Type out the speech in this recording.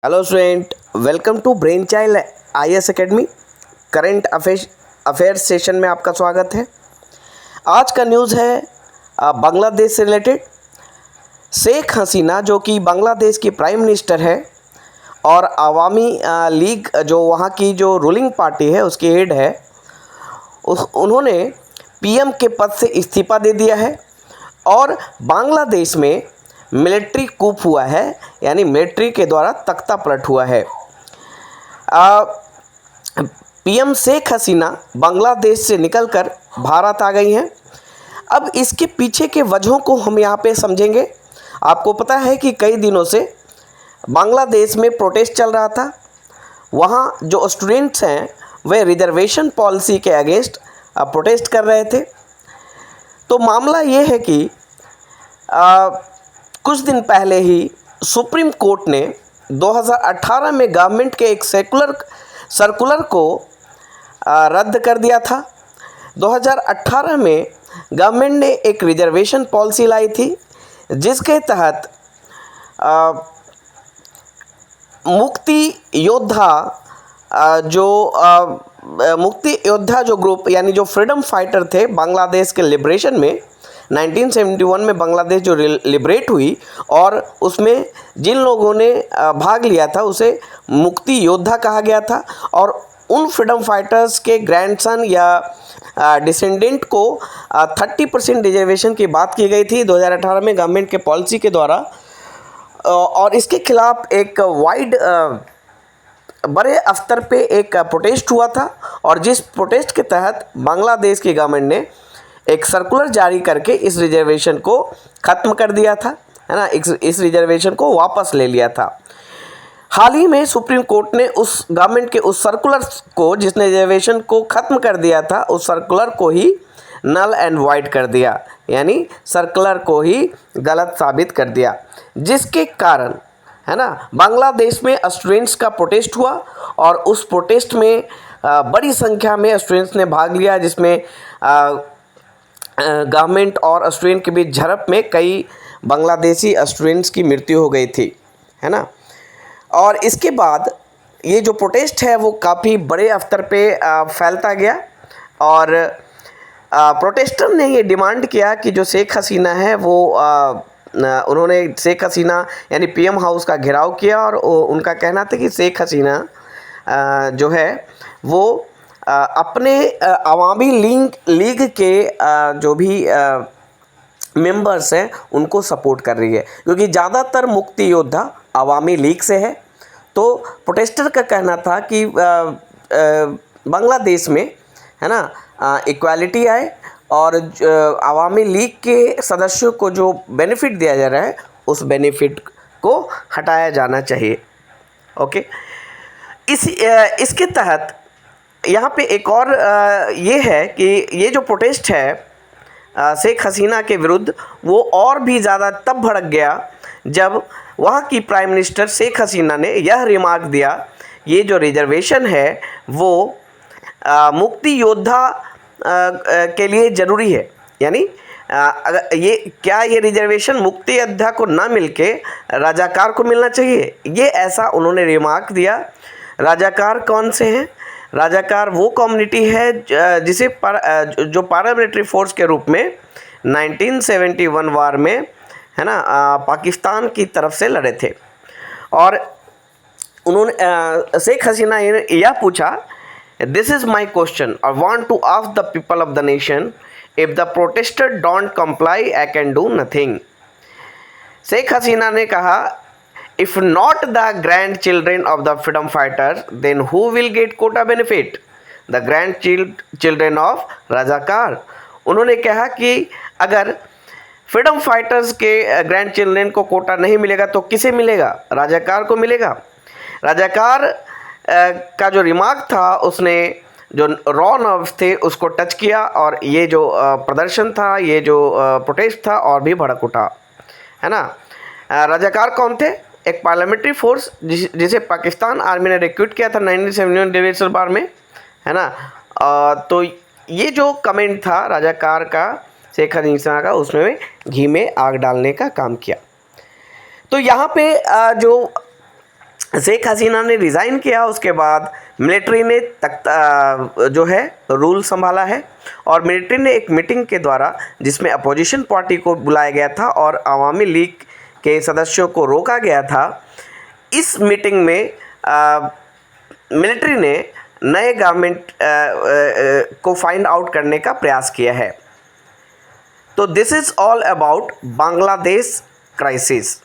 Hello student, welcome to brain child IAS academy. Current affairs session में आपका स्वागत है। आज का न्यूज़ है बांग्लादेश से रिलेटेड। शेख हसीना जो कि बांग्लादेश की प्राइम मिनिस्टर है और अवामी लीग जो वहाँ की जो रूलिंग पार्टी है उसकी हेड है, उन्होंने पीएम के पद से इस्तीफ़ा दे दिया है और बांग्लादेश में मिलिट्री कूप हुआ है, यानी मिलिट्री के द्वारा तख्ता पलट हुआ है। पीएम शेख हसीना बांग्लादेश से निकलकर भारत आ गई हैं। अब इसके पीछे के वजहों को हम यहाँ पे समझेंगे। आपको पता है कि कई दिनों से बांग्लादेश में प्रोटेस्ट चल रहा था। वहाँ जो स्टूडेंट्स हैं वे रिजर्वेशन पॉलिसी के अगेंस्ट प्रोटेस्ट कर रहे थे। तो मामला ये है कि कुछ दिन पहले ही सुप्रीम कोर्ट ने 2018 में गवर्नमेंट के एक सर्कुलर को रद्द कर दिया था। 2018 में गवर्नमेंट ने एक रिजर्वेशन पॉलिसी लाई थी जिसके तहत मुक्ति योद्धा जो ग्रुप, यानी जो फ्रीडम फाइटर थे बांग्लादेश के लिबरेशन में, 1971 में बांग्लादेश जो लिबरेट हुई और उसमें जिन लोगों ने भाग लिया था उसे मुक्ति योद्धा कहा गया था। और उन फ्रीडम फाइटर्स के ग्रैंडसन या डिसेंडेंट को 30% रिजर्वेशन की बात की गई थी 2018 में गवर्नमेंट के पॉलिसी के द्वारा। और इसके खिलाफ एक बड़े स्तर पे एक प्रोटेस्ट हुआ था और जिस प्रोटेस्ट के तहत बांग्लादेश की गवर्नमेंट ने एक सर्कुलर जारी करके इस रिजर्वेशन को ख़त्म कर दिया था, है ना। इस रिजर्वेशन को वापस ले लिया था। हाल ही में सुप्रीम कोर्ट ने उस गवर्नमेंट के उस सर्कुलर को, जिसने रिजर्वेशन को ख़त्म कर दिया था, उस सर्कुलर को ही नल एंड वाइड कर दिया, यानी सर्कुलर को ही गलत साबित कर दिया, जिसके कारण, है ना, बांग्लादेश में स्टूडेंट्स का प्रोटेस्ट हुआ और उस प्रोटेस्ट में बड़ी संख्या में स्टूडेंट्स ने भाग लिया, जिसमें गवर्नमेंट और स्टूडेंट के बीच झड़प में कई बांग्लादेशी स्टूडेंट्स की मृत्यु हो गई थी, है ना। और इसके बाद ये जो प्रोटेस्ट है वो काफ़ी बड़े स्तर पे फैलता गया और प्रोटेस्टर ने ये डिमांड किया कि जो शेख हसीना है वो उन्होंने शेख हसीना यानी पीएम हाउस का घेराव किया और उनका कहना था कि शेख हसीना जो है वो अपने अवामी लीग के जो भी मेंबर्स हैं उनको सपोर्ट कर रही है, क्योंकि ज़्यादातर मुक्ति योद्धा अवामी लीग से है। तो प्रोटेस्टर का कहना था कि बांग्लादेश में, है ना, इक्वालिटी आए और अवामी लीग के सदस्यों को जो बेनिफिट दिया जा रहा है उस बेनिफिट को हटाया जाना चाहिए। ओके, इसके तहत यहाँ पे एक और ये है कि ये जो प्रोटेस्ट है शेख हसीना के विरुद्ध, वो और भी ज़्यादा तब भड़क गया जब वहाँ की प्राइम मिनिस्टर शेख हसीना ने यह रिमार्क दिया, ये जो रिजर्वेशन है वो मुक्ति योद्धा के लिए ज़रूरी है, यानी अगर ये रिजर्वेशन मुक्ति योद्धा को ना मिलके राजाकार को मिलना चाहिए, ये ऐसा उन्होंने रिमार्क दिया। राजाकार कौन से हैं? राजाकार वो कम्युनिटी है जिसे जो पैरामिलिट्री फोर्स के रूप में 1971 वार में, है ना, पाकिस्तान की तरफ से लड़े थे। और उन्होंने शेख हसीना ने यह पूछा, this is my question, I want to ask the people of the nation, if the protester don't comply I can do nothing. Sheikh Hasina ने कहा, if not the grandchildren of the freedom fighters, then who will get quota benefit? The grandchildren of राजाकार। उन्होंने कहा कि अगर freedom fighters के grand children को कोटा नहीं मिलेगा तो किसे मिलेगा? राजाकार को मिलेगा। राजाकार का जो रिमार्क था उसने जो रॉ नर्व्स थे उसको टच किया और ये जो प्रदर्शन था, ये जो प्रोटेस्ट था और भी भड़क उठा, है ना। राजाकार कौन थे? एक पार्लियामेंट्री फोर्स जिसे पाकिस्तान आर्मी ने रिक्रूट किया था 1971 डिवीजन बार में, है ना। तो ये जो कमेंट था राजाकार का, शेख हसीना का, उसमें घी में आग डालने का काम किया। तो यहाँ पे जो शेख हसीना ने रिज़ाइन किया, उसके बाद मिलिट्री ने जो है रूल संभाला है। और मिलिट्री ने एक मीटिंग के द्वारा, जिसमें अपोजिशन पार्टी को बुलाया गया था और अवामी लीग के सदस्यों को रोका गया था, इस मीटिंग में मिलिट्री ने नए गवर्नमेंट को फाइंड आउट करने का प्रयास किया है। तो this is all about Bangladesh crisis.